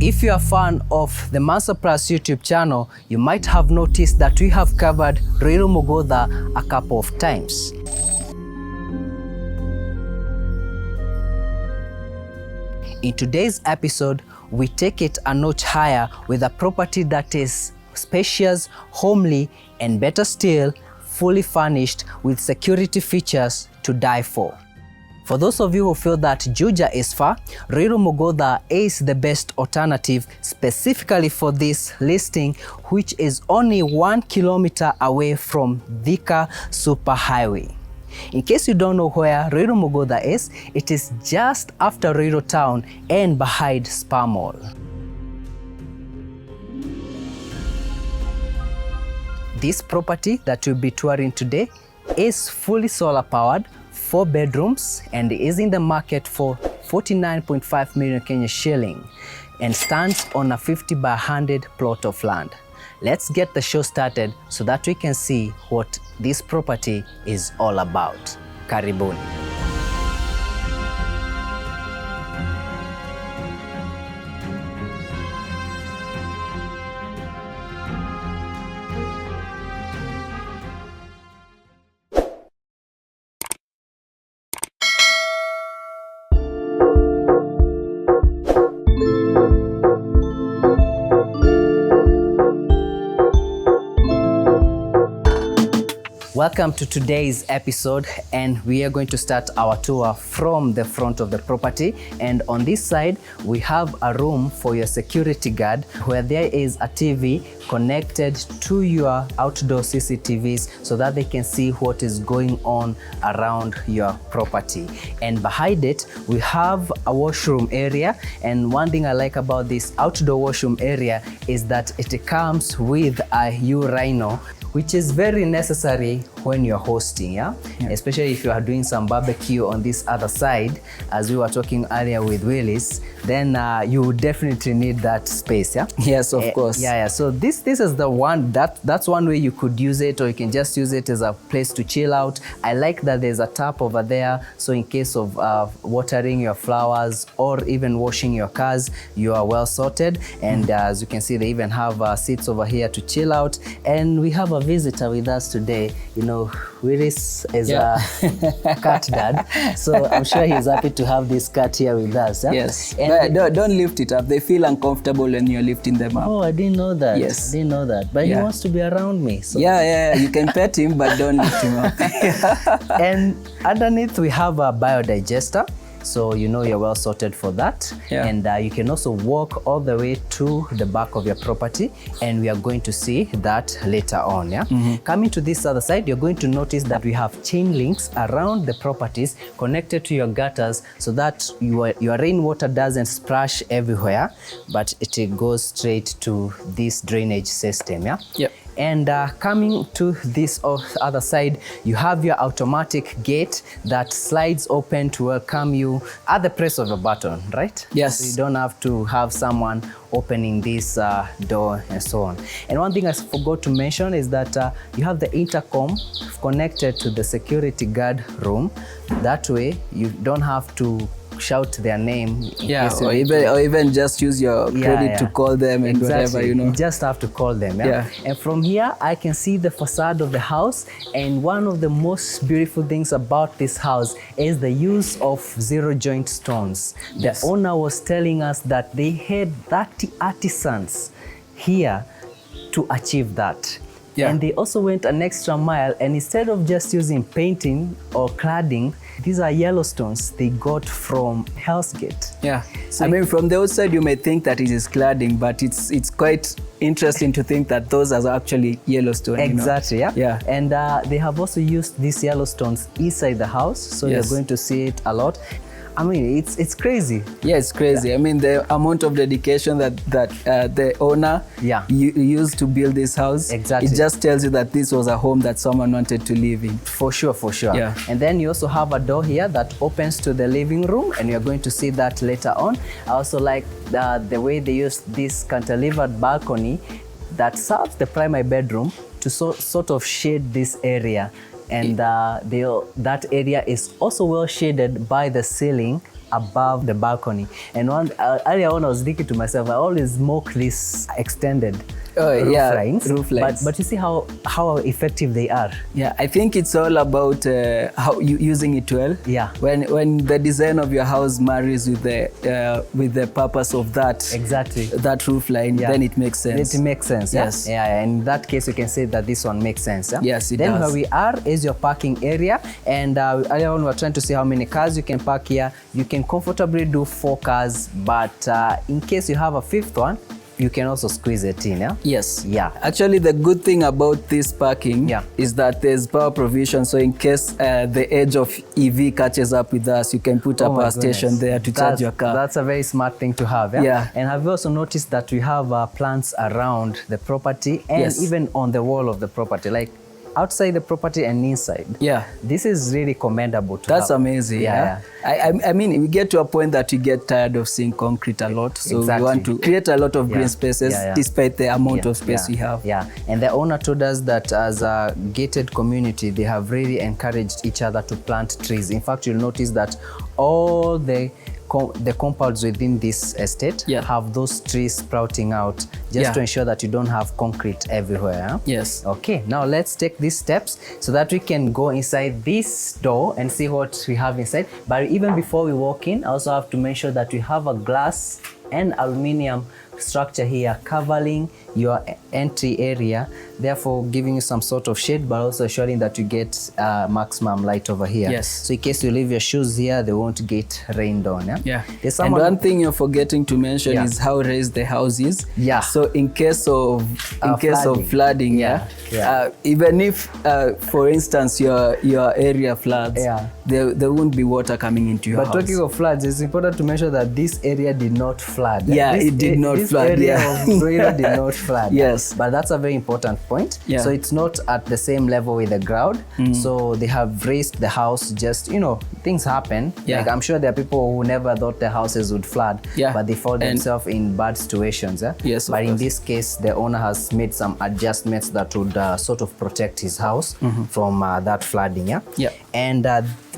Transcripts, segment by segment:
If you are a fan of the Mansa Plus YouTube channel, you might have noticed that we have covered Ruiru Mogodha a couple of times. In today's episode, we take it a notch higher with a property that is spacious, homely, and better still, fully furnished with security features to die for. For those of you who feel that Juja is far, Ruiru Mogodha is the best alternative specifically for this listing, which is only 1 kilometer away from Thika Superhighway. In case you don't know where Ruiru Mogodha is, it is just after Ruiru town and behind Spar Mall. This property that we'll be touring today is fully solar powered, 4 bedrooms, and is in the market for 49.5 million Kenya shilling and stands on a 50 by 100 plot of land. Let's get the show started so that we can see what this property is all about. Karibuni. Welcome to today's episode, and we are going to start our tour from the front of the property. And on this side, we have a room for your security guard where there is a TV connected to your outdoor CCTVs so that they can see what is going on around your property. And behind it, we have a washroom area. And one thing I like about this outdoor washroom area is that it comes with a urinal, which is very necessary when you're hosting, yeah? Especially if you are doing some barbecue on this other side, as we were talking earlier with Willis, then you would definitely need that space, yeah? Yes, of course. Yeah. So this is the one, that's one way you could use it, or you can just use it as a place to chill out. I like that there's a tap over there, so in case of watering your flowers or even washing your cars, you are well sorted. And as you can see, they even have seats over here to chill out. And we have a visitor with us today. You know, Willis is a cat dad, so I'm sure he's happy to have this cat here with us. Yeah? Yes, but don't lift it up. They feel uncomfortable when you're lifting them up. Oh, I didn't know that. Yes. I didn't know that. But he wants to be around me. So. Yeah, you can pet him, but don't lift him up. And underneath we have a biodigester. So you know you're well sorted for that. Yeah. And you can also walk all the way to the back of your property, and we are going to see that later on. Yeah. Coming to this other side, you're going to notice that we have chain links around the properties connected to your gutters so that your rainwater doesn't splash everywhere, but it goes straight to this drainage system. Yeah. Yep. And coming to this other side, you have your automatic gate that slides open to welcome you at the press of a button, right? Yes. So you don't have to have someone opening this door and so on. And one thing I forgot to mention is that you have the intercom connected to the security guard room. That way, you don't have to shout their name. Or even just use your credit to call them and whatever, you know. You just have to call them. And from here, I can see the facade of the house. And one of the most beautiful things about this house is the use of zero joint stones. Yes. The owner was telling us that they had 30 artisans here to achieve that. Yeah. And they also went an extra mile, and instead of just using painting or cladding, these are yellow stones they got from Hell's Gate. Yeah. So I mean, from the outside you may think that it is cladding, but it's quite interesting to think that those are actually Yellowstone. Exactly, you know? yeah. And they have also used these Yellowstones inside the house, so you're going to see it a lot. I mean, it's crazy. Yeah, it's crazy. I mean, the amount of dedication that the owner used to build this house. Exactly. It just tells you that this was a home that someone wanted to live in. For sure. Yeah. And then you also have a door here that opens to the living room, and you're going to see that later on. I also like the way they use this cantilevered balcony that serves the primary bedroom to sort of shade this area. And that area is also well shaded by the ceiling above the balcony. And earlier on, I was thinking to myself, I always mock this extended roof lines. But you see how effective they are. Yeah, I think it's all about how you using it well. Yeah. When the design of your house marries with the purpose of that roof line, then it makes sense. It makes sense. Yes. Yeah. In that case, you can say that this one makes sense. Yeah? Yes, it does. Then where we are is your parking area, and earlier on we were trying to see how many cars you can park here. You can comfortably do 4 cars, but in case you have a 5th one, you can also squeeze it in. Yeah. Yes. Yeah. Actually, the good thing about this parking is that there's power provision. So in case the edge of EV catches up with us, you can put a power station there to charge your car. That's a very smart thing to have. Yeah. And have you also noticed that we have plants around the property and even on the wall of the property, like outside the property and inside? Yeah. This is really commendable to That's have. amazing. Yeah. I mean, we get to a point that we get tired of seeing concrete a lot. So we want to create a lot of green spaces despite the amount of space we have. Yeah. And the owner told us that as a gated community, they have really encouraged each other to plant trees. In fact, you'll notice that all the compounds within this estate have those trees sprouting out just to ensure that you don't have concrete everywhere. Huh? Yes. Okay, now let's take these steps so that we can go inside this door and see what we have inside. But even before we walk in, I also have to mention that we have a glass and aluminium structure here covering your entry area, therefore giving you some sort of shade, but also ensuring that you get maximum light over here. Yes. So in case you leave your shoes here, they won't get rained on. Yeah. And one thing you're forgetting to mention is how raised the house is. Yeah. So in case of flooding, even if, for instance, your area floods, there won't be water coming into your house. But talking of floods, it's important to mention that this area did not flood. Yeah, it did not flood. This area of Ruiru did not flood. Yes. But that's a very important point. Yeah. So it's not at the same level with the ground. So they have raised the house, just, things happen. Like I'm sure there are people who never thought their houses would flood, but they found themselves in bad situations. Yes, but in this case, the owner has made some adjustments that would sort of protect his house from that flooding. Yeah. And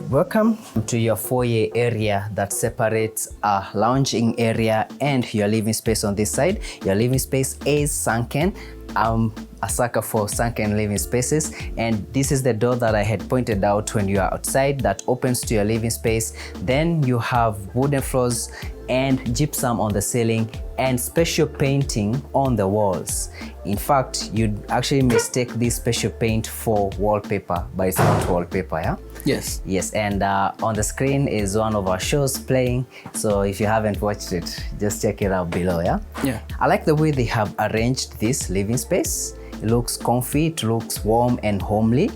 welcome to your foyer area that separates a lounging area and your living space on this side. Your living space is sunken. I'm a sucker for sunken living spaces, and this is the door that I had pointed out when you are outside that opens to your living space. Then you have wooden floors and gypsum on the ceiling and special painting on the walls. In fact, you'd actually mistake this special paint for wallpaper, but it's not wallpaper. Yeah. Yes. Yes, and on the screen is one of our shows playing. So if you haven't watched it, just check it out below. Yeah. I like the way they have arranged this living space. It looks comfy, it looks warm and homely.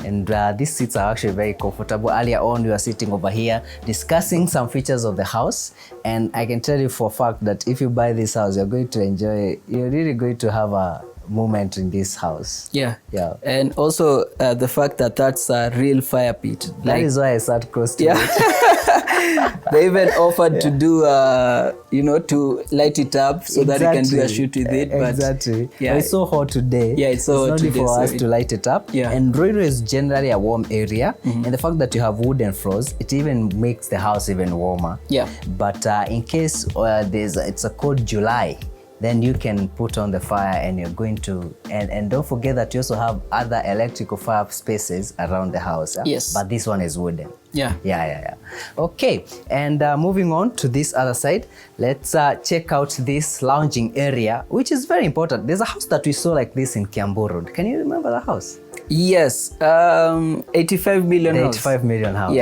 And these seats are actually very comfortable. Earlier on, we were sitting over here discussing some features of the house. And I can tell you for a fact that if you buy this house, you're going to enjoy it. You're really going to have a moment in this house. Yeah. And also the fact that that's a real fire pit. That is why I sat close to it. They even offered to do, to light it up so that you can do a shoot with it. But exactly. But it's so hot today. Yeah, it's so hot today. It's not for us to light it up. Yeah. And Ruiru is generally a warm area. And the fact that you have wooden floors, it even makes the house even warmer. Yeah. But in case it's a cold July, then you can put on the fire and you're going to, and don't forget that you also have other electrical fire spaces around the house. Yes. But this one is wooden. Yeah. Okay, and moving on to this other side, let's check out this lounging area, which is very important. There's a house that we saw like this in Kiambu Road. Can you remember the house? Yes, 85 million house. 85 million house.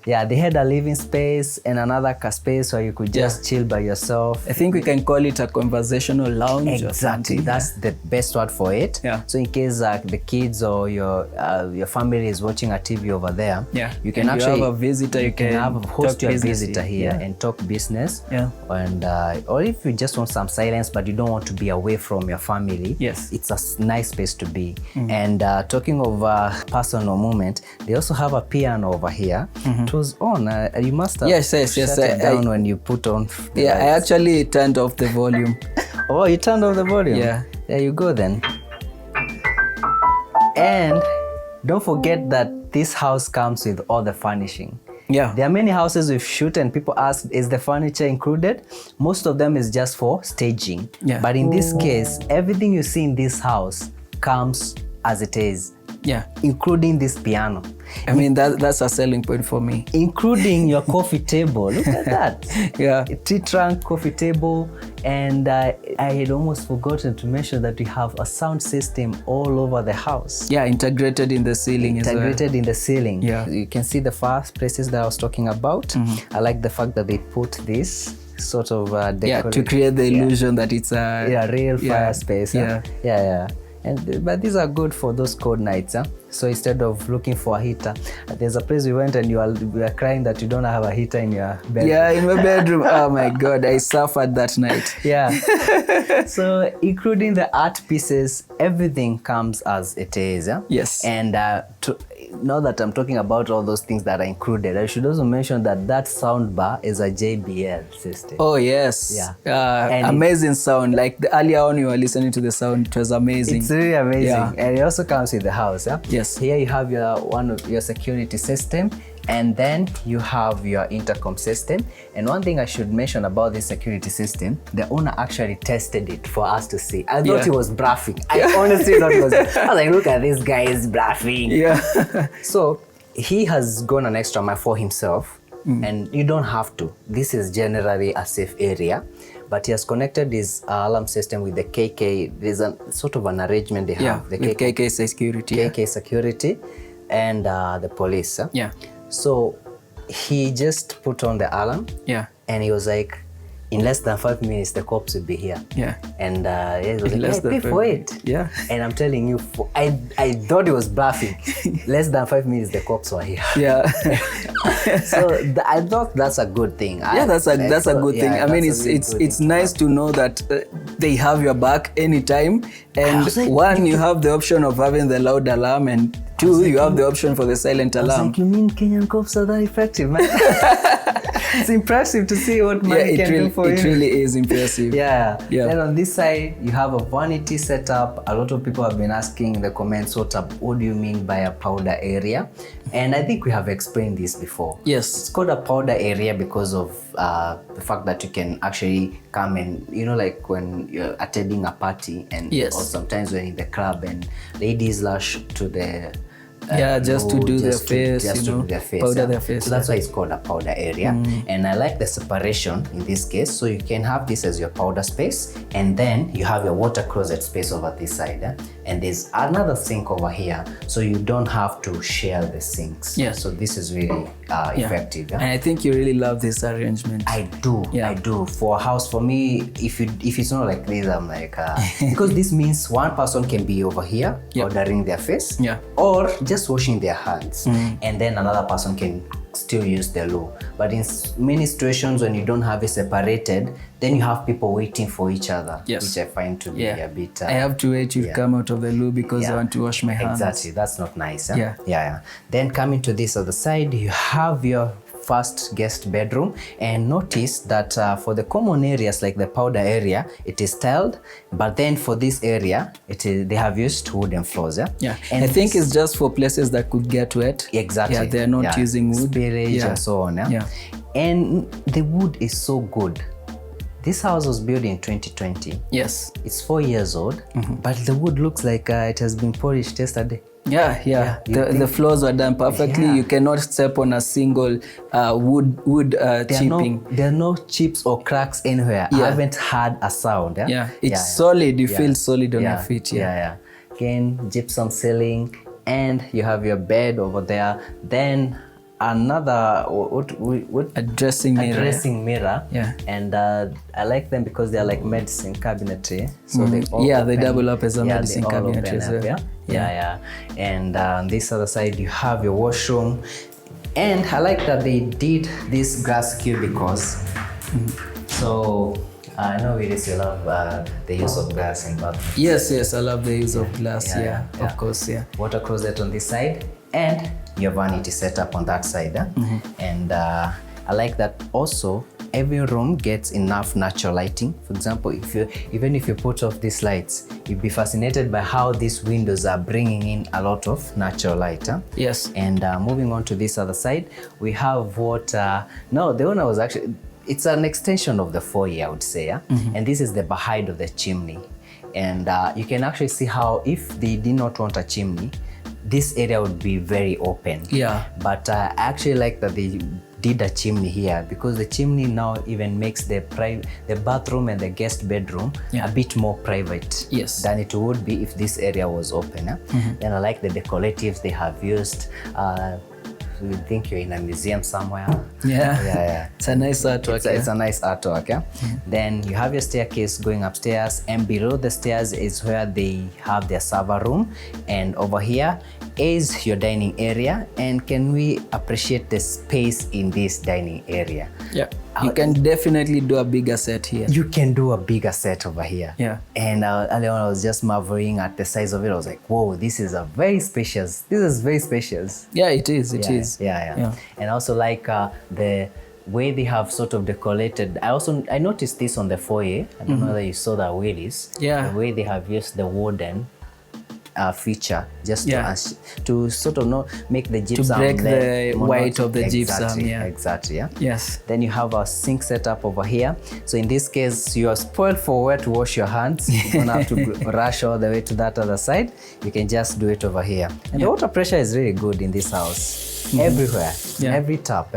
Yeah, they had a living space and another space where you could just chill by yourself. I think we can call it a conversational lounge. Exactly, that's the best word for it. So in case the kids or your family is watching a TV over there, you can actually have a visitor. You can host your visitor here and talk business. And or if you just want some silence but you don't want to be away from your family, it's a nice space to be. And talking of personal moment, they also have a piano over here. It was on. You must have shut it down when you put on. I actually turned off the volume. Oh, you turned off the volume? Yeah. There you go then. And don't forget that this house comes with all the furnishing. Yeah. There are many houses we've shoot and people ask, is the furniture included? Most of them is just for staging. Yeah. But in this case, everything you see in this house comes as it is. Yeah. Including this piano. I mean, that's a selling point for me. Including your coffee table. Look at that. Yeah. A tree-trunk coffee table. And I had almost forgotten to mention that we have a sound system all over the house. Yeah, integrated in the ceiling as well. Integrated in the ceiling. Yeah. You can see the first places that I was talking about. I like the fact that they put this sort of to create the illusion that it's a real fire space. Yeah. Yeah. But these are good for those cold nights. So instead of looking for a heater, there's a place we went and you are crying that you don't have a heater in your bedroom. Yeah, in my bedroom. Oh my God, I suffered that night. Yeah. So including the art pieces, everything comes as it is. Yes. And now that I'm talking about all those things that are included, I should also mention that sound bar is a JBL system. Oh yes. Yeah. Amazing sound. Like earlier on you were listening to the sound, it was amazing. It's really amazing. Yeah. And it also comes with the house. Yes. Here you have your security system, and then you have your intercom system. And one thing I should mention about this security system, the owner actually tested it for us to see. I thought he was bluffing. I honestly thought I was like, look at this guy is bluffing. Yeah. So he has gone an extra mile for himself, and you don't have to. This is generally a safe area. But he has connected his alarm system with the KK. There's a sort of an arrangement they have. The KK security. KK security and the police. Yeah. So he just put on the alarm. Yeah. And he was like, in less than 5 minutes, the cops will be here. Yeah. And he was like, pay for it. Yeah. And I'm telling you, I thought he was bluffing. Less than 5 minutes, the cops were here. Yeah. So I thought that's a good thing. Yeah, that's a good thing. I mean, it's nice to know that they have your back anytime. And like, one, you have the option of having the loud alarm, and two, you have the option for the silent alarm. I was like, you mean Kenyan cops are that effective, man? It's impressive to see what money can do for you. It really is impressive. Yeah. Then on this side, you have a vanity setup. A lot of people have been asking in the comments, what do you mean by a powder area? And I think we have explained this before. Yes. It's called a powder area because of the fact that you can actually come and, like when you're attending a party and or sometimes when in the club and ladies lush to the just to do their face, powder their face. So that's why it's called a powder area. And I like the separation in this case. So you can have this as your powder space, and then you have your water closet space over this side. And there's another sink over here, so you don't have to share the sinks. Yeah. So this is really effective. And I think you really love this arrangement. I do. I do. For a house, for me, if it's not like this, I'm like, because this means one person can be over here powdering their face, or just washing their hands, and then another person can still use the loo. But in many situations when you don't have it separated, then you have people waiting for each other, which I find to be a bit... I have to wait to come out of the loo because I want to wash my hands. Exactly, that's not nice. Then coming to this other side, you have your first guest bedroom, and notice that for the common areas like the powder area, it is tiled, but then for this area they have used wooden floors. And I think it's just for places that could get wet. Exactly. They're not using wood, spillage and so on. And the wood is so good. This house was built in 2020. Yes. It's 4 years old, but the wood looks like it has been polished yesterday. The floors were done perfectly. You cannot step on a single wood chipping. There are no chips or cracks anywhere. I haven't had a sound. It's solid. You feel solid on your feet. Again, gypsum ceiling, and you have your bed over there. Then another a dressing mirror. And I like them because they're like medicine cabinetry. So they double up as a medicine cabinetry as well. And on this other side you have your washroom, and I like that they did these glass cubicles. So I know we really love the use of glass in bathrooms. Yes, I love the use of glass. Of course. Water closet on this side, and your vanity setup on that side. And I like that also every room gets enough natural lighting. For example, even if you put off these lights, you'll be fascinated by how these windows are bringing in a lot of natural light. Yes. And moving on to this other side, we have what, no, the owner was actually, it's an extension of the foyer, I would say. And this is the behind of the chimney. And you can actually see how if they did not want a chimney, this area would be very open. Yeah. But I actually like that they did a chimney here, because the chimney now even makes the bathroom and the guest bedroom a bit more private than it would be if this area was open. Then I like the decoratives they have used. You think you're in a museum somewhere. Yeah. It's a nice artwork. It's a nice artwork. Then you have your staircase going upstairs, and below the stairs is where they have their server room, and over here is your dining area. And can we appreciate the space in this dining area? Yeah. You can definitely do a bigger set here. You can do a bigger set over here. Yeah. And earlier on I was just marveling at the size of it. I was like, whoa, this is very spacious. Yeah, it is. Yeah. And also like the way they have sort of decorated. I noticed this on the foyer. I don't know whether you saw that, Willis. Yeah. The way they have used the wooden feature just to sort of make the gypsum, to break the white of the gypsum. Exactly. Yes. Then you have a sink set up over here. So in this case, you are spoiled for where to wash your hands. You don't have to rush all the way to that other side. You can just do it over here. And the water pressure is really good in this house. Everywhere, every tap.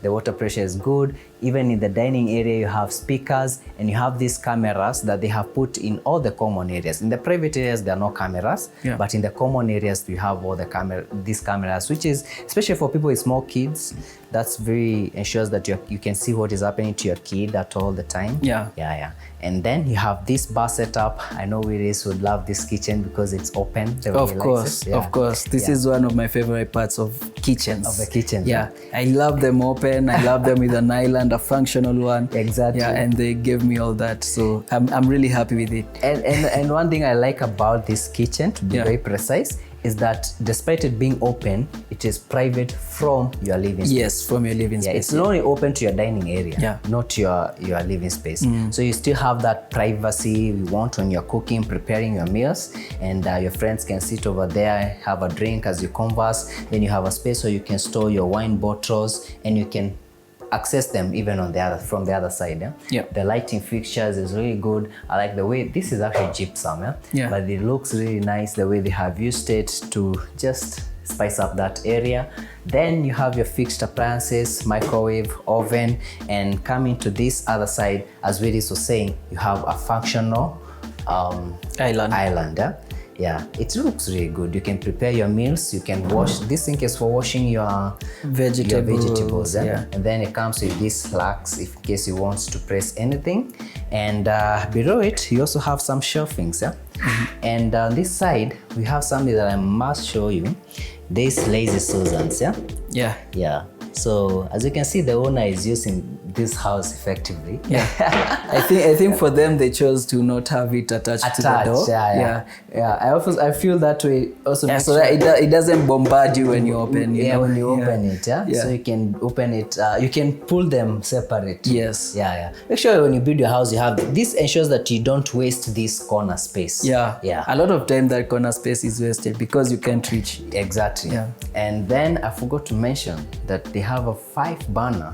The water pressure is good. Even in the dining area, you have speakers, and you have these cameras that they have put in all the common areas. In the private areas, there are no cameras, but in the common areas, you have all these cameras, which is, especially for people with small kids, that's very ensures that you can see what is happening to your kid at all the time. Yeah. And then you have this bar setup. I know Willis would love this kitchen because it's open. Of course. This is one of my favorite parts of kitchens. Of the kitchen. Yeah. I love them open. I love them with an island, a functional one. Exactly. Yeah, and they gave me all that. So I'm really happy with it. And one thing I like about this kitchen, to be very precise, is that despite it being open, it is private from your living space. Yes, from your living space. It's only open to your dining area, not your living space. So you still have that privacy you want when you're cooking, preparing your meals, and your friends can sit over there, have a drink as you converse. Then you have a space where you can store your wine bottles, and you can access them even from the other side. The lighting fixtures is really good. I like the way this is actually gypsum, but it looks really nice the way they have used it to just spice up that area. Then you have your fixed appliances, microwave, oven, and coming to this other side, as Willis was saying, you have a functional island. Yeah, it looks really good. You can prepare your meals. You can wash. This sink is for washing your vegetables. And then it comes with these slacks in case you want to press anything. And below it, you also have some shelvings. And on this side, we have something that I must show you. These lazy Susans. Yeah. So as you can see, the owner is using this house effectively. I think for them they chose to not have it attached to the door. I feel that way also. So that it doesn't bombard you when you open. When you open it. So you can open it. You can pull them separate. Yes. Make sure when you build your house, you have this. Ensures that you don't waste this corner space. A lot of time that corner space is wasted because you can't reach. Exactly. And then I forgot to mention that they have a 5 burner,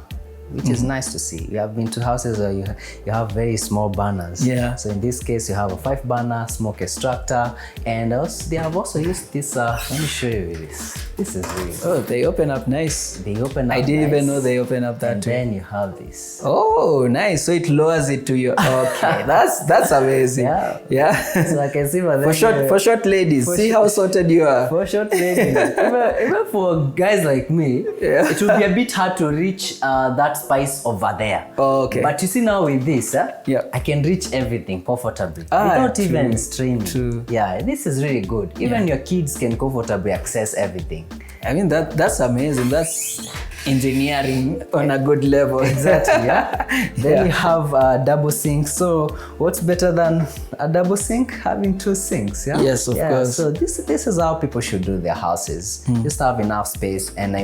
which is nice to see. We have been to houses where you have very small burners. So in this case, you have a 5 burner smoke extractor, and also they have also used this. Let me show you this. This is really good. Oh, they open up nice. They open up. I didn't even know they open up that. And then you have this. Oh, nice. So it lowers it to your. Okay, that's amazing. So I can see for short ladies. See how sorted you are. For short ladies, even for guys like me, it would be a bit hard to reach that spice over there. Okay. But you see now with this, I can reach everything comfortably without even straining. True. Yeah, this is really good. Even your kids can comfortably access everything. I mean that's amazing. That's Engineering on a good level. Exactly, yeah. Then you have a double sink. So what's better than a double sink? Having 2 sinks, yeah? Yes, of course. So this is how people should do their houses. Just have enough space, and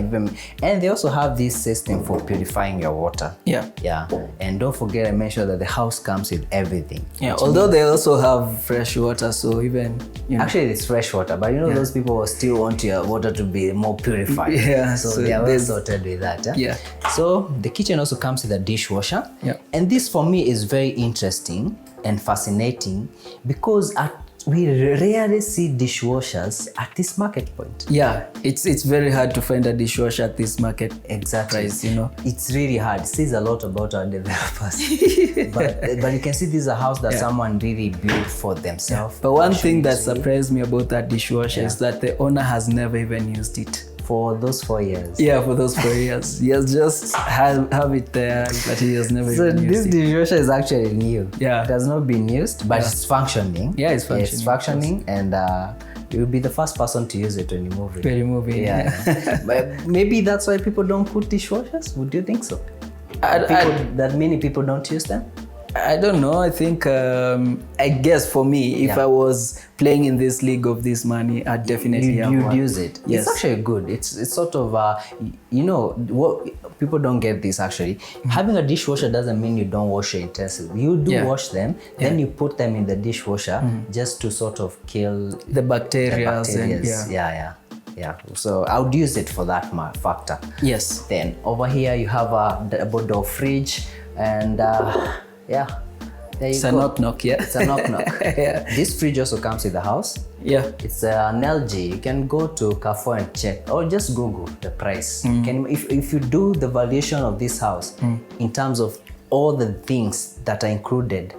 they also have this system for purifying your water. Yeah. Yeah. And don't forget, I mentioned that the house comes with everything. Yeah, although they also have fresh water, so even, Actually, it's fresh water, but those people will still want your water to be more purified. Yeah, so they are well sorted with that. Yeah. So the kitchen also comes with a dishwasher. Yeah. And this for me is very interesting and fascinating because we rarely see dishwashers at this market point. Yeah, it's very hard to find a dishwasher at this market price, It's really hard. It says a lot about our developers. but you can see this is a house that someone really built for themselves. But one thing that surprised me about that dishwasher is that the owner has never even used it. For those 4 years. Yeah, for those 4 years. He has just have it there, but he has never even used it. So this dishwasher is actually new. Yeah. It has not been used, but it's functioning. Yeah, it's functioning. It's functioning, and you will be the first person to use it when you move it. When you move it. Yeah. But maybe that's why people don't put dishwashers? Would you think so? That many people don't use them? I don't know. I think, I guess for me, if I was playing in this league of this money, I'd definitely you'd use it. Yes. It's actually good. It's sort of, what people don't get this actually. Having a dishwasher doesn't mean you don't wash your utensils. You do wash them, then you put them in the dishwasher just to sort of kill the bacteria. Yeah. So I would use it for that factor. Yes. Then over here you have a double door fridge, and there you it's go. A knock-knock, yeah. It's a knock-knock. Yeah. This fridge also comes with the house. Yeah. It's an LG. You can go to Foyer and check, or just Google the price. If you do the valuation of this house in terms of all the things that are included,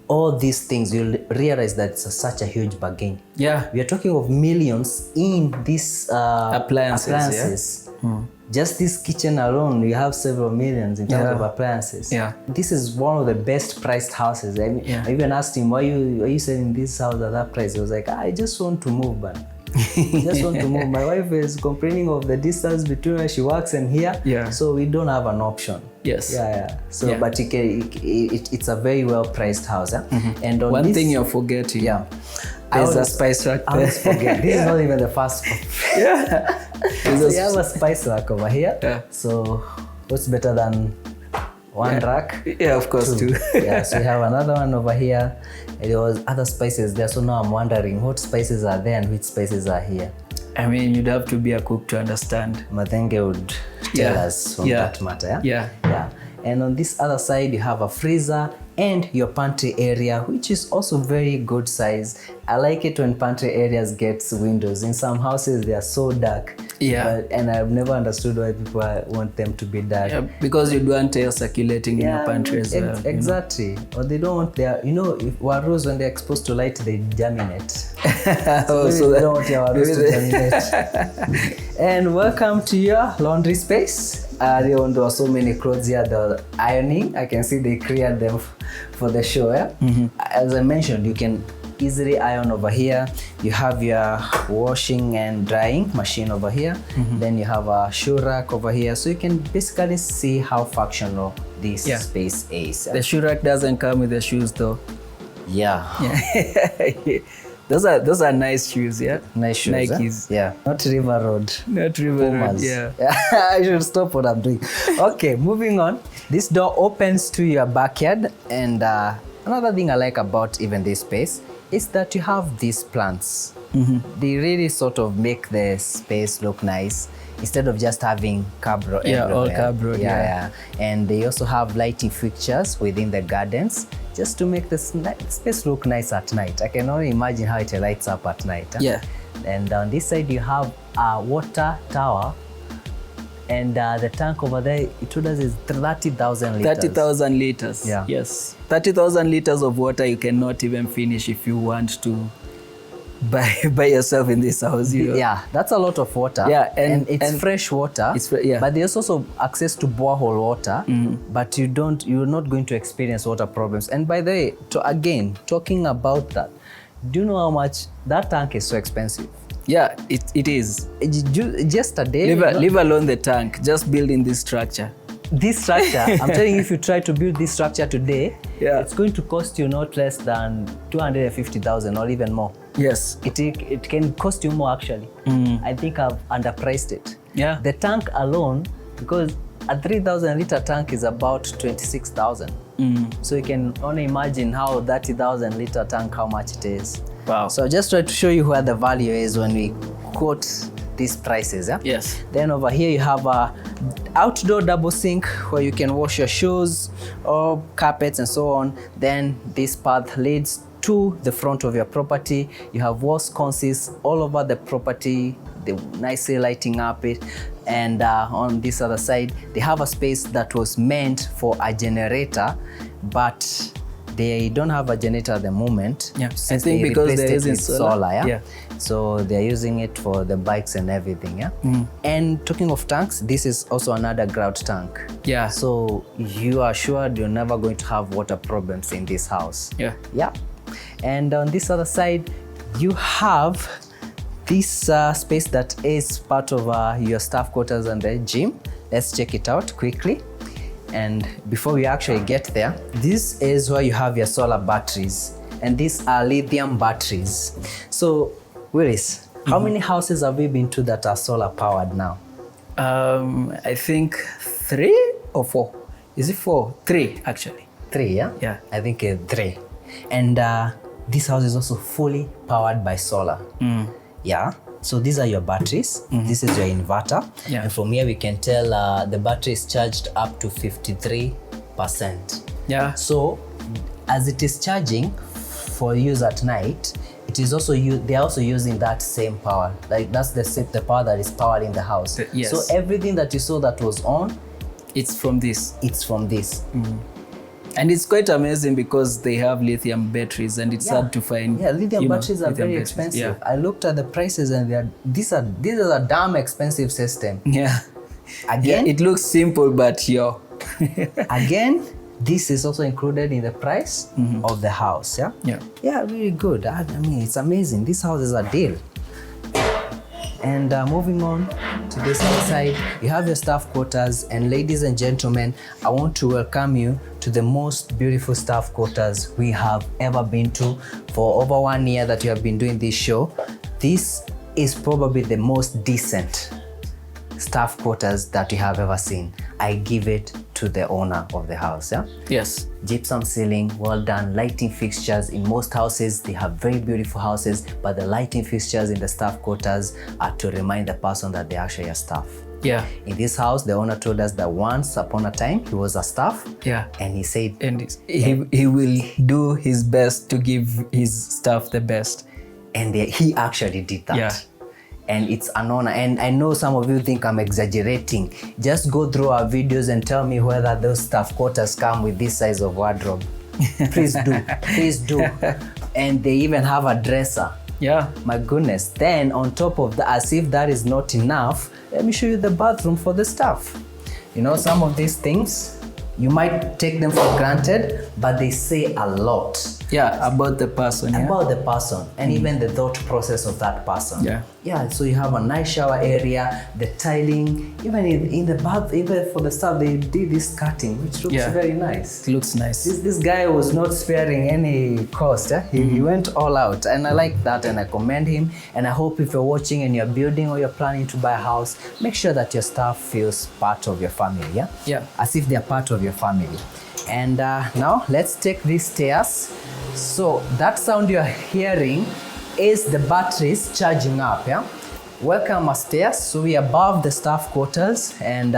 all these things, you'll realize that it's such a huge bargain. Yeah. We are talking of millions in these appliances. Yeah. Just this kitchen alone, you have several millions in terms of appliances. Yeah. This is one of the best priced houses. I even asked him, why are you selling this house at that price? He was like, I just want to move, man. I just want to move. My wife is complaining of the distance between where she works and here. Yeah. So we don't have an option. Yes. Yeah. So, but it's a very well priced house. And on one thing you're forgetting. Yeah. There's a spice rack there. I always forget. This is not even the first. So you have a spice rack over here. Yeah. So what's better than one rack? Yeah, of course, two. Yeah, so you have another one over here. And there was other spices there. So now I'm wondering what spices are there and which spices are here. I mean, you'd have to be a cook to understand. Mathenge would tell us on that matter. Yeah. And on this other side, you have a freezer and your pantry area, which is also very good size. I like it when pantry areas get windows. In some houses, they are so dark. Yeah. And I've never understood why people want them to be dark. Yeah, because you don't want air circulating in your pantry as well. Exactly. Or they don't want their, if warus, when they're exposed to light, they germinate. So they don't want your warus to germinate. And welcome to your laundry space. There are so many clothes here. The ironing, I can see they cleared them for the show. As I mentioned, you can easily iron over here. You have your washing and drying machine over here. Then you have a shoe rack over here. So you can basically see how functional this space is. The shoe rack doesn't come with the shoes though. Yeah. Those are nice shoes, yeah? Nice shoes. Nikes. Yeah. Not River Road. Not River Road, yeah. I should stop what I'm doing. Okay, moving on. This door opens to your backyard. And another thing I like about even this space is that you have these plants. They really sort of make the space look nice instead of just having carb road. Yeah, all carb road. Yeah. And they also have lighting fixtures within the gardens just to make the space look nice at night. I can only imagine how it lights up at night. Yeah. And on this side you have a water tower, and the tank over there, it told us is 30,000 liters. 30,000 liters. Yeah. Yes. 30,000 liters of water you cannot even finish if you want to by yourself in this house. Yeah, that's a lot of water. Yeah, and it's fresh water. But there's also access to borehole water. But you're not going to experience water problems. And by the way, again, talking about that, do you know how much that tank is so expensive? Yeah, it is. Just a day. Leave alone the tank. Just building this structure. This structure, I'm telling you, if you try to build this structure today, yeah, it's going to cost you not less than 250,000 or even more. Yes. It can cost you more actually. I think I've underpriced it. Yeah. The tank alone, because a 3,000 liter tank is about 26,000. So you can only imagine how 30,000 liter tank, how much it is. Wow. So I just try to show you where the value is when we quote these prices. Yeah? Yes. Then over here you have a outdoor double sink where you can wash your shoes or carpets and so on. Then this path leads to the front of your property. You have wall sconces all over the property, they nicely lighting up it. And on this other side, they have a space that was meant for a generator, but they don't have a generator at the moment. Yeah, I think because they're using solar. Yeah? So they're using it for the bikes and everything. Yeah. And talking of tanks, this is also another grout tank. Yeah. So you are sure you're never going to have water problems in this house. Yeah. Yeah. And on this other side, you have this space that is part of your staff quarters and the gym. Let's check it out quickly. And before we actually get there, this is where you have your solar batteries. And these are lithium batteries. So, Willis, how many houses have we been to that are solar powered now? I think 3 or 4. Is it 4? 3 actually. 3, yeah? Yeah. I think 3. And this house is also fully powered by solar. Yeah. So these are your batteries. This is your inverter. Yeah. And from here we can tell the battery is charged up to 53%. Yeah. So as it is charging for use at night, it is also they're also using that same power. Like that's the power that is powering the house. Yes. So everything that you saw that was on, it's from this. It's from this. And it's quite amazing because they have lithium batteries, and it's hard to find. Yeah, lithium batteries are very expensive. Yeah. I looked at the prices, and these are a damn expensive system. Yeah. Again, yeah, it looks simple, but yo. Again, this is also included in the price of the house. Yeah. Yeah. Yeah, really good. I mean, it's amazing. This house is a deal. And moving on to this other side, you have your staff quarters. And ladies and gentlemen, I want to welcome you to the most beautiful staff quarters we have ever been to. For over 1 year that we have been doing this show, this is probably the most decent staff quarters that we have ever seen. I give it to the owner of the house. Yeah. Yes. Gypsum ceiling, well done. Lighting fixtures. In most houses, they have very beautiful houses, but the lighting fixtures in the staff quarters are to remind the person that they're actually a staff. Yeah. In this house, the owner told us that once upon a time he was a staff. Yeah. And he said, and he will do his best to give his staff the best. And he actually did that. Yeah. And it's an honor. And I know some of you think I'm exaggerating. Just go through our videos and tell me whether those staff quarters come with this size of wardrobe. Please do. Please do. And they even have a dresser. Yeah. My goodness. Then on top of that, as if that is not enough, let me show you the bathroom for the staff. You know, some of these things, you might take them for granted, but they say a lot. Yeah, about the person. About the person, and even the thought process of that person. Yeah. Yeah, so you have a nice shower area, the tiling, even in the bath, even for the staff, they did this cutting, which looks very nice. It looks nice. This guy was not sparing any cost. He went all out, and I like that, and I commend him. And I hope if you're watching and you're building or you're planning to buy a house, make sure that your staff feels part of your family. Yeah. Yeah. As if they're part of your family. And now let's take these stairs. So that sound you're hearing is the batteries charging up. Yeah. Welcome upstairs. So we are above the staff quarters, and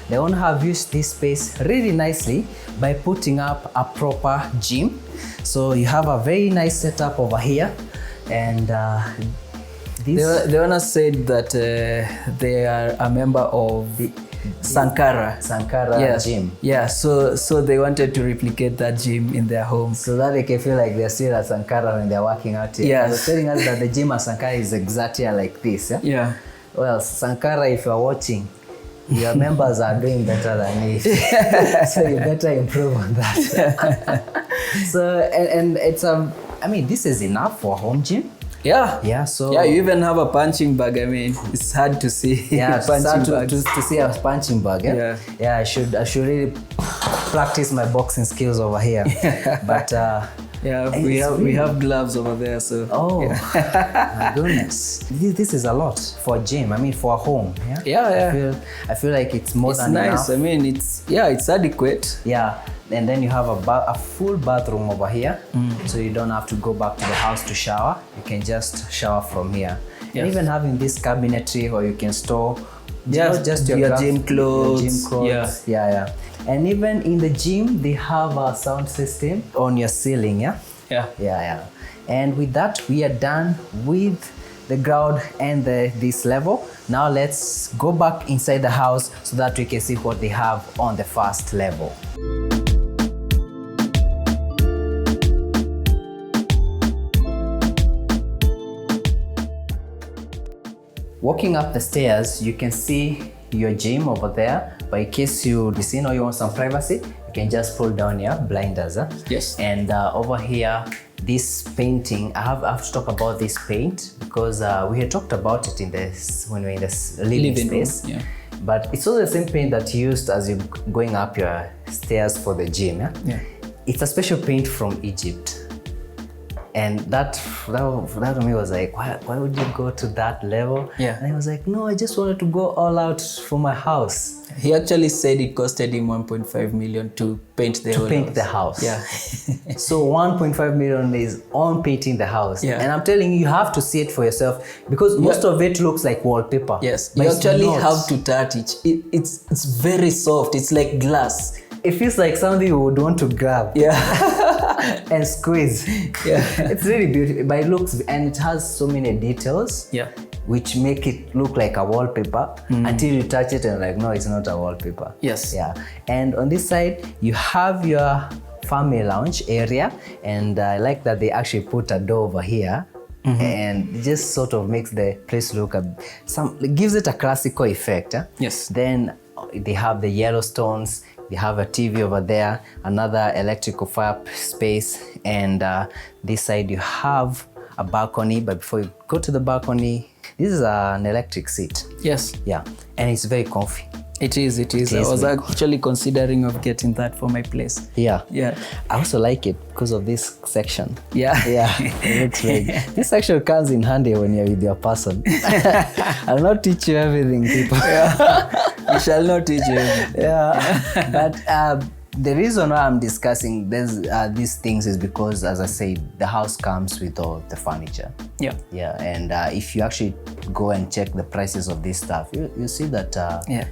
they want to have used this space really nicely by putting up a proper gym. So you have a very nice setup over here, and the owner said that they are a member of the Sankara gym. Yeah, so they wanted to replicate that gym in their home, so that they can feel like they're still at Sankara when they're working out here. Yeah. They're telling us that the gym at Sankara is exactly like this. Yeah. Yeah. Well, Sankara, if you're watching, your members are doing better than me. So you better improve on that. So and it's I mean, this is enough for a home gym. Yeah, so yeah, you even have a punching bag. I mean, it's hard to see. Yeah, it's hard punching to see a punching bag. Yeah, I should really practice my boxing skills over here. But yeah, we have gloves over there. So my goodness, this is a lot for a gym. I mean, for a home. Yeah. I feel like it's more than nice. enough. I mean, it's adequate. Yeah. And then you have a full bathroom over here, so you don't have to go back to the house to shower. You can just shower from here. Yes. And even having this cabinetry where you can store just your gym clothes. Yeah. And even in the gym, they have a sound system on your ceiling. Yeah. And with that, we are done with the ground and this level. Now let's go back inside the house so that we can see what they have on the first level. Walking up the stairs, you can see your gym over there. But in case you listen or you want some privacy, you can just pull down your blinders. Yes. And over here, this painting, I have to talk about this paint because we had talked about it when we were in the living space. Room. Yeah. But it's also the same paint that you used as you're going up your stairs for the gym. Yeah. It's a special paint from Egypt. And that to me was like, why would you go to that level? Yeah. And I was like, no, I just wanted to go all out for my house. He actually said it costed him 1.5 million to paint the house. Yeah. So 1.5 million is on painting the house. Yeah. And I'm telling you have to see it for yourself because most of it looks like wallpaper. Yes. But you actually have to touch it. It's very soft. It's like glass. It feels like something you would want to grab. Yeah. And squeeze. Yeah. It's really beautiful, but it looks, and it has so many details. Yeah. Which make it look like a wallpaper until you touch it and like, no, it's not a wallpaper. Yes. Yeah. And on this side, you have your family lounge area, and I like that they actually put a door over here. And it just sort of makes the place look gives it a classical effect. Yes. Then they have the Yellowstones. They have a TV over there, another electrical fire space, and this side you have a balcony. But before you go to the balcony, this is an electric seat. Yes. Yeah, and it's very comfy. It is. I was actually considering of getting that for my place. Yeah. Yeah. I also like it because of this section. Yeah. Yeah. It looks like this section comes in handy when you're with your person. I'll not teach you everything, people. Yeah. We shall not teach you everything. Yeah. But the reason why I'm discussing these things is because, as I said, the house comes with all the furniture. Yeah. Yeah, and if you actually go and check the prices of this stuff, you see that.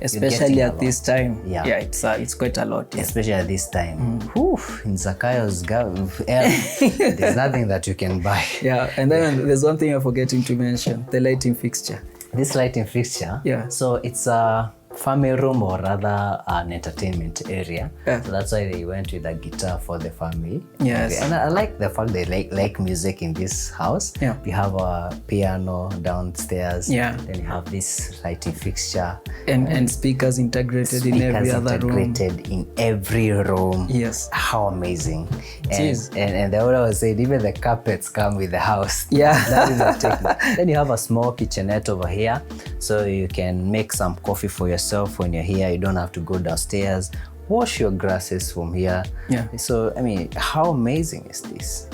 Especially at this time. Yeah. Yeah, it's quite a lot. Yeah. Especially at this time. In Zakayo's there's nothing that you can buy. Yeah, and then there's one thing I'm forgetting to mention: the lighting fixture. This lighting fixture. Yeah. So it's a family room, or rather an entertainment area. Yeah. So that's why they went with a guitar for the family. Yes. And I like the fact they like music in this house. Yeah. We have a piano downstairs. Yeah. Then you have this lighting fixture. And speakers integrated in every other room. In every room. Yes. How amazing. It is. And the owner was saying even the carpets come with the house. Yeah. That is a technique. Then you have a small kitchenette over here, so you can make some coffee for yourself when you're here. You don't have to go downstairs. Wash your grasses from here. Yeah. So I mean, how amazing is this?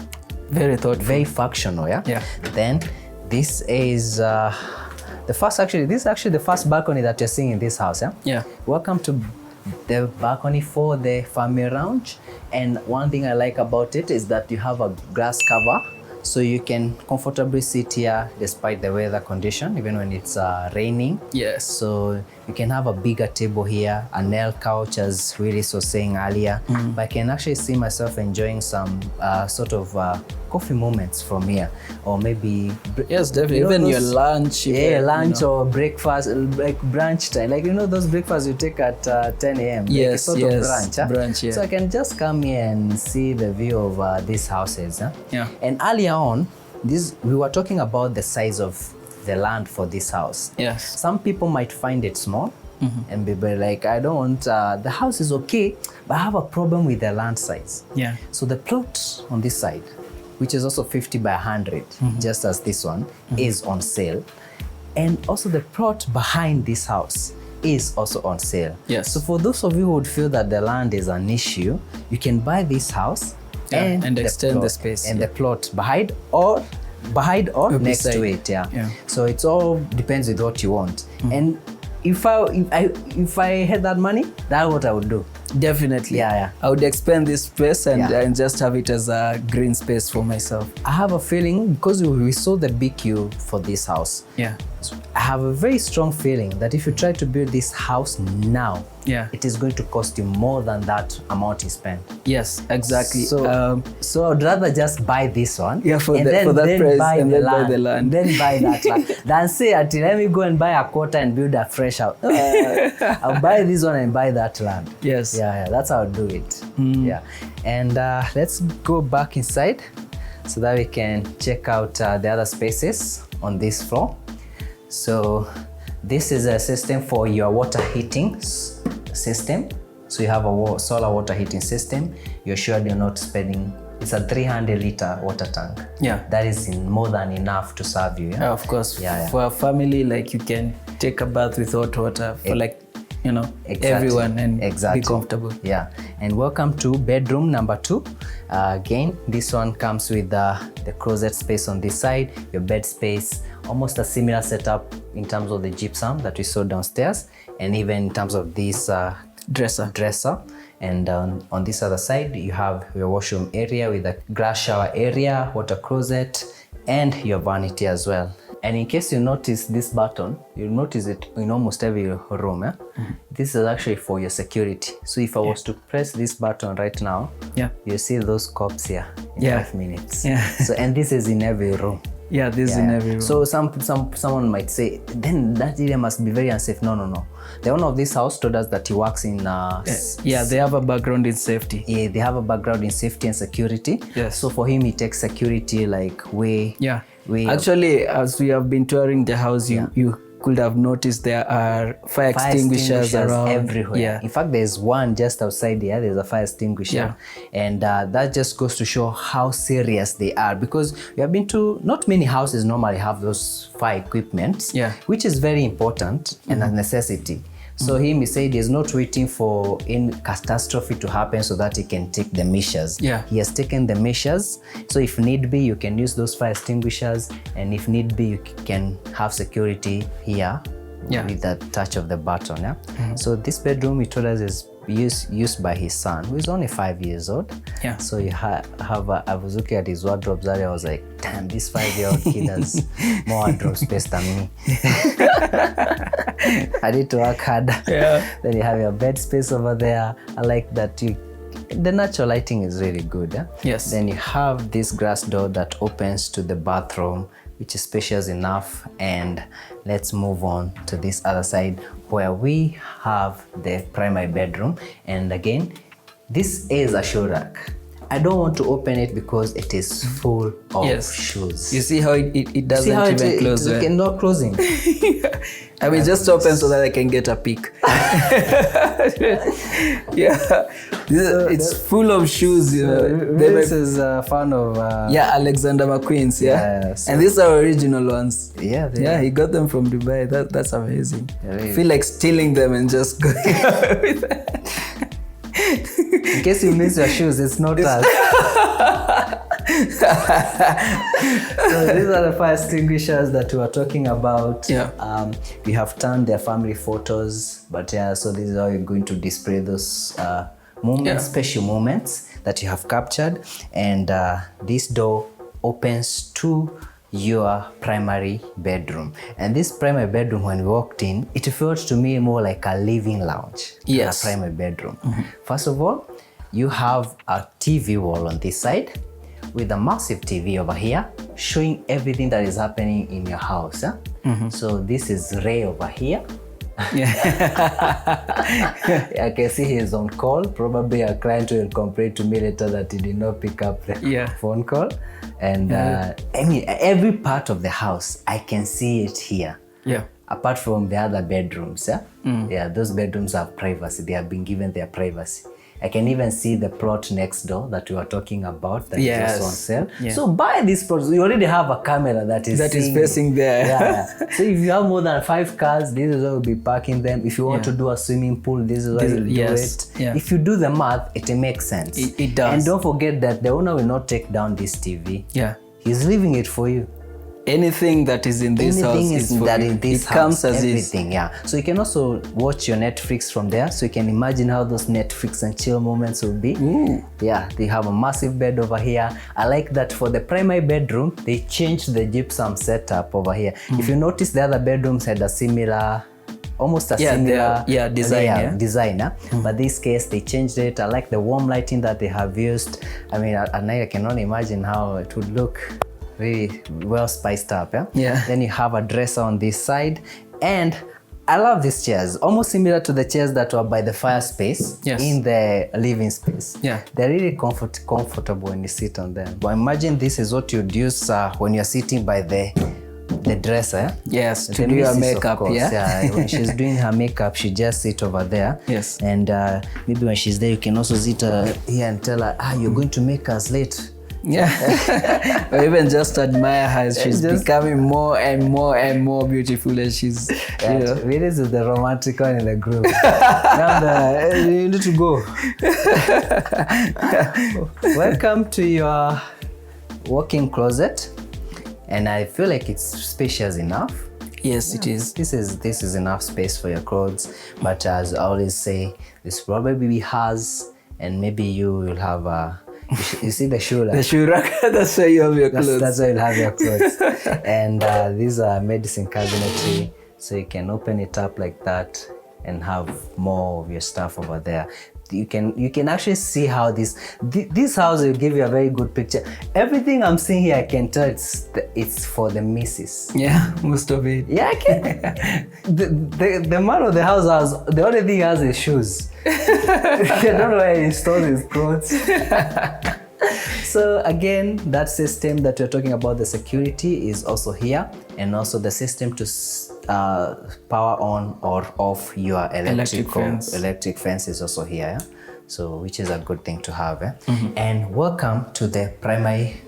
Very thoughtful. Very functional. Yeah. Yeah. Then this is the first. Actually, this is actually the first balcony that you're seeing in this house. Yeah. Yeah. Welcome to the balcony for the family lounge. And one thing I like about it is that you have a grass cover. So you can comfortably sit here despite the weather condition, even when it's raining. Yes. So you can have a bigger table here, a nail couch, as Willis was saying earlier. But I can actually see myself enjoying some sort of coffee moments from here, or maybe yes, definitely. Even your lunch. Lunch or breakfast, like brunch time. Like those breakfasts you take at 10 a.m. Yes, like a sort of brunch. Brunch, yeah. So I can just come here and see the view of these houses. Yeah. And earlier on, we were talking about the size of the land for this house. Yes. Some people might find it small and be like, I don't want, the house is okay, but I have a problem with the land size. Yeah. So the plot on this side which is also 50 by 100, just as this one, is on sale. And also the plot behind this house is also on sale. Yes. So for those of you who would feel that the land is an issue, you can buy this house and extend the plot, space. And the plot behind or next to it. Yeah. So it's all depends with what you want. And if I had that money, that's what I would do. Definitely. Yeah. I would expand this space and just have it as a green space for myself. I have a feeling, because we saw the BQ for this house. Yeah. I have a very strong feeling that if you try to build this house now, it is going to cost you more than that amount you spent. Yes, exactly. So, so I'd rather just buy this one. Yeah, for that price, and then buy the land. Then buy that land. Than say, let me go and buy a quarter and build a fresh house. I'll buy this one and buy that land. Yes. Yeah, that's how I do it. Yeah. And let's go back inside so that we can check out the other spaces on this floor. So this is a system for your water heating system. So you have a solar water heating system. You're sure you're not spending. It's a 300-liter water tank. Yeah. That is more than enough to serve you. Yeah, of course. Yeah. For a family, like, you can take a bath with hot water for everyone and be comfortable. Yeah. And welcome to bedroom number 2. Again, this one comes with the closet space on this side, your bed space, almost a similar setup in terms of the gypsum that we saw downstairs, and even in terms of this dresser. And on this other side, you have your washroom area with a glass shower area, water closet, and your vanity as well. And in case you notice this button, you'll notice it in almost every room. This is actually for your security. So if I was to press this button right now, you'll see those cops here in 5 minutes. So, and this is in every room. Yeah, this is in every room. So someone might say, then that area must be very unsafe. No. The owner of this house told us that he works in... they have a background in safety. Yeah, they have a background in safety and security. Yes. So for him, he takes security like way... Yeah. Actually, as we have been touring the house, you could have noticed there are fire extinguishers around everywhere. Yeah. In fact, there's one just outside here. There's a fire extinguisher, and that just goes to show how serious they are. Because we have been to not many houses normally have those fire equipment, which is very important and a necessity. So he said he's not waiting for any catastrophe to happen so that he can take the measures. Yeah. He has taken the measures. So if need be, you can use those fire extinguishers, and if need be, you can have security here with the touch of the button. So this bedroom, he told us, is used by his son, who is only 5 years old. Yeah. So you I was looking at his wardrobes earlier. I was like, damn, this 5-year-old kid has more wardrobe space than me. I need to work hard. Yeah. Then you have your bed space over there. I like that the natural lighting is really good. Yes. Then you have this glass door that opens to the bathroom, which is spacious enough. And let's move on to this other side where we have the primary bedroom. And again, this is a shoe rack. I don't want to open it because it is full of shoes. You see how it doesn't even close? It's not closing. I mean, just open so that I can get a peek. It's full of shoes. This is a fan of... Alexander McQueen's. And these are original ones. He got them from Dubai. That's amazing. I feel like stealing them and just going with that. In case you miss your shoes, it's not us. So these are the fire extinguishers that we were talking about. We have turned their family photos, but so this is how you're going to display those moments, special moments that you have captured. And this door opens to your primary bedroom. And this primary bedroom, when we walked in, it felt to me more like a living lounge. A primary bedroom. First of all, you have a TV wall on this side with a massive TV over here showing everything that is happening in your house. So this is Ray over here. I can see he is on call. Probably a client will complain to me later that he did not pick up the phone call. And I mean, every part of the house, I can see it here. Apart from the other bedrooms. Those bedrooms have privacy. They have been given their privacy. I can even see the plot next door that we were talking about that is also on sale. Yeah. So buy this plot. You already have a camera that is facing there. Yeah. So if you have more than 5 cars, this is where you'll be parking them. If you want to do a swimming pool, this is where you'll do it. Yeah. If you do the math, it makes sense. It does. And don't forget that the owner will not take down this TV. Yeah. He's leaving it for you. Anything that is in this house is for you. It comes as everything, yeah. So you can also watch your Netflix from there. So you can imagine how those Netflix and chill moments will be. Ooh. Yeah, they have a massive bed over here. I like that for the primary bedroom, they changed the gypsum setup over here. If you notice, the other bedrooms had a similar, almost a similar design. But this case, they changed it. I like the warm lighting that they have used. I mean, at night I can only imagine how it would look. Really well spiced up, yeah. Then you have a dresser on this side, and I love these chairs, almost similar to the chairs that were by the fire space in the living space. Yeah, they're really comfortable when you sit on them. But imagine this is what you'd use when you're sitting by the dresser. Yes, to do your makeup. Yeah. When she's doing her makeup, she just sit over there. Yes. And maybe when she's there, you can also sit here and tell her, you're going to make us late. Yeah. Or even just admire her as she's becoming more and more beautiful as she's, you know. This is the romantic one in the group. Now you need to go. Welcome to your walk-in closet, and I feel like it's spacious enough. Yes, it is. This is enough space for your clothes, but as I always say, this probably has, and maybe you will have a. You see the shoe rack? The shoe rack, that's where you have your clothes. That's where you'll have your clothes. And these are medicine cabinetry, so you can open it up like that and have more of your stuff over there. You can actually see how this house will give you a very good picture. Everything I'm seeing here, I can tell it's for the missus. Yeah, most of it. Yeah, I can. the man of the house has, the only thing he has is shoes. I don't know where he stores his clothes. So again, that system that we're talking about, the security, is also here, and also the system to power on or off your electric fence is also here. Yeah? So which is a good thing to have. And welcome to the primary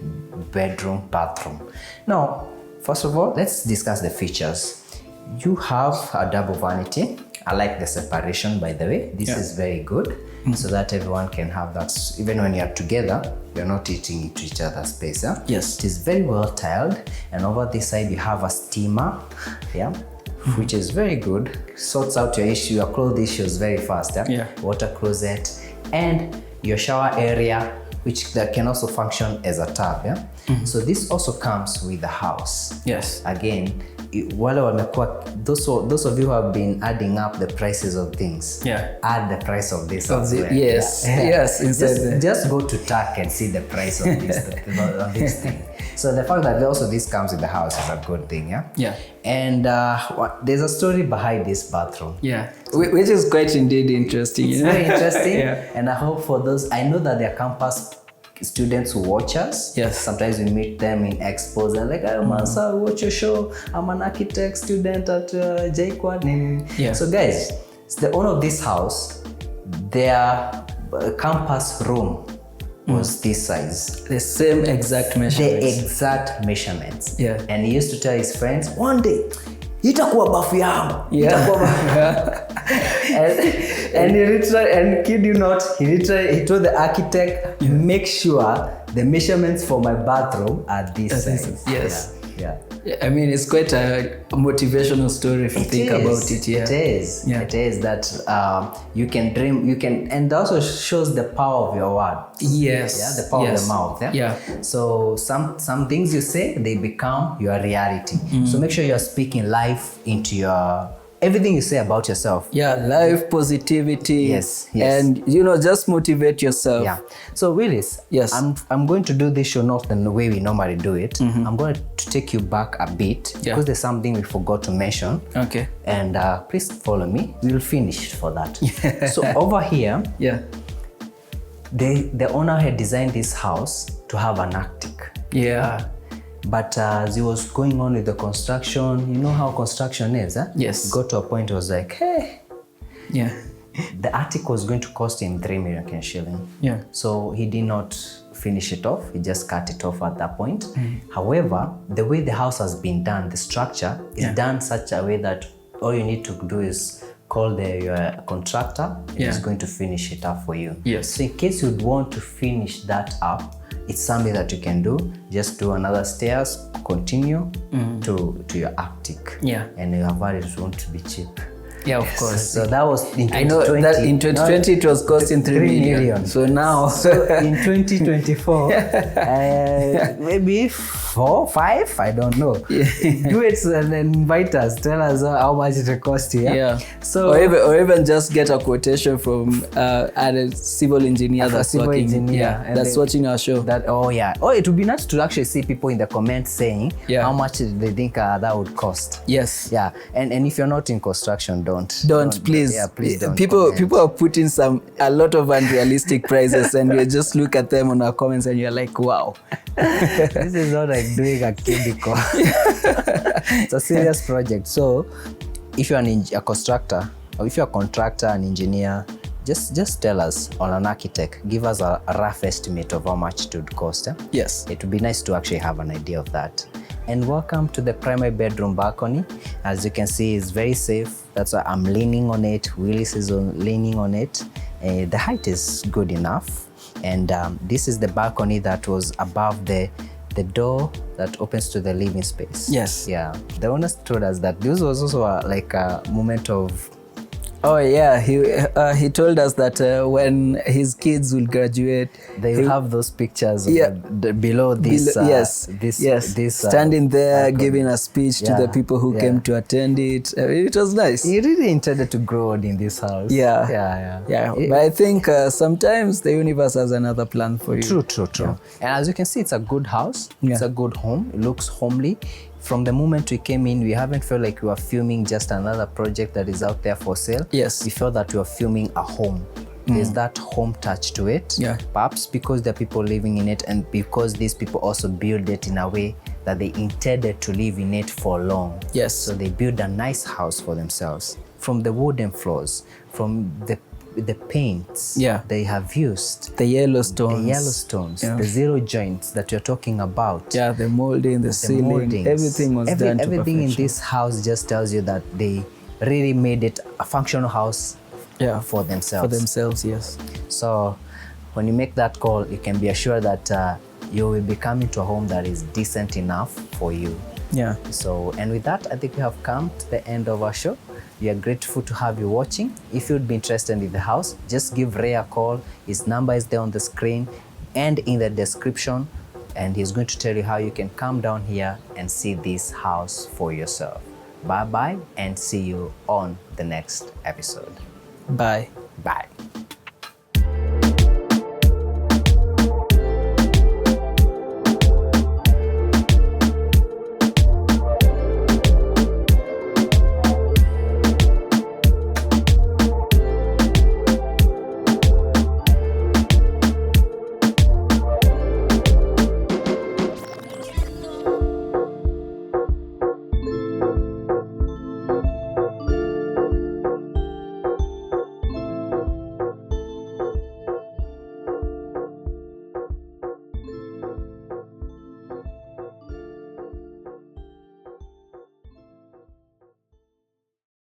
bedroom bathroom. Now, first of all, let's discuss the features. You have a double vanity. I like the separation, by the way. This is very good, so that everyone can have that. Even when you're together, you're not eating into each other's space. Yes. It is very well tiled. And over this side, you have a steamer, which is very good. Sorts out your clothes issues very fast. Water closet, and your shower area, which that can also function as a tub. So this also comes with the house. Yes. Again, those of you who have been adding up the prices of things, add the price of this as well. Yes, just go to TAC and see the price of this thing. So the fact that this comes with the house is a good thing. And there's a story behind this bathroom, which is quite indeed interesting. It's very interesting. And I hope for those, I know that there are campus students who watch us. Sometimes we meet them in expos and like, Mansa, watch your show. I'm an architect student at J.Quad. So guys, it's the owner of this house, their campus room was this size. The same exact measurements. The exact measurements. And he used to tell his friends, one day, itakuwa bafu yangu. And he literally, and kid you not, he told the architect, make sure the measurements for my bathroom are this size. Yes. I mean, it's quite a motivational story if you think about it. It is. It is that you can dream, and also shows the power of your word. The power of the mouth. So some things you say, they become your reality. So make sure you're speaking life into your everything you say about yourself. Life, positivity. Yes. And just motivate yourself. So Willis, I'm going to do this show not the way we normally do it. I'm going to take you back a bit because there's something we forgot to mention. Okay. And please follow me. We'll finish for that. So over here, the owner had designed this house to have an attic. But as he was going on with the construction, you know how construction is, Yes. Got to a point, it was like, hey, the attic was going to cost him 3 million Kenyan shilling. Yeah. So he did not finish it off. He just cut it off at that point. However, the way the house has been done, the structure is done such a way that all you need to do is call your contractor and he's going to finish it up for you. Yes. So in case you'd want to finish that up, it's something that you can do. Just do another stairs, continue to your attic. Yeah. And you have heard it won't be cheap. Yeah, of course. So that was in 2020. I know that in 2020 it was costing 3 million. So now, in 2024, maybe 4, 5, I don't know. Do it and then invite us. Tell us how much it will cost you. Yeah. So or even just get a quotation from a civil engineer that's watching. That's watching our show. It would be nice to actually see people in the comments saying how much they think that would cost. Yes. Yeah. And if you're not in construction, don't please. Yeah, please don't. People are putting a lot of unrealistic prices, and you just look at them on our comments, and you're like, wow. This is not like doing a cubicle. It's a serious project. So, if you're a constructor, or if you're a contractor, an engineer, just tell us, or an architect, give us a rough estimate of how much it would cost. Yes. It would be nice to actually have an idea of that. And welcome to the primary bedroom balcony. As you can see, it's very safe. That's why I'm leaning on it. Willis is leaning on it. The height is good enough. And this is the balcony that was above the door that opens to the living space. Yes. Yeah. The owners told us that this was also like a moment of... Oh yeah, he told us that when his kids will graduate, they will have those pictures of below this. This standing there giving a speech to the people who came to attend it. It was nice. He really intended to grow old in this house. Yeah. But I think sometimes the universe has another plan for you. True. Yeah. And as you can see, it's a good house. It's a good home. It looks homely. From the moment we came in, we haven't felt like we were filming just another project that is out there for sale. Yes. We felt that we were filming a home. There's that home touch to it. Yeah. Perhaps because there are people living in it, and because these people also build it in a way that they intended to live in it for long. Yes. So they build a nice house for themselves. From the wooden floors, from the paints they have used, the yellow stones, the zero joints that you're talking about, the molding, the ceiling, moldings, everything was done to perfection. Everything in this house just tells you that they really made it a functional house for themselves. Yes. So when you make that call, you can be assured that you will be coming to a home that is decent enough for you. Yeah. So, and with that, I think we have come to the end of our show. We are grateful to have you watching. If you'd be interested in the house, just give Ray a call. His number is there on the screen and in the description, and he's going to tell you how you can come down here and see this house for yourself. Bye-bye, and see you on the next episode. Bye. Bye.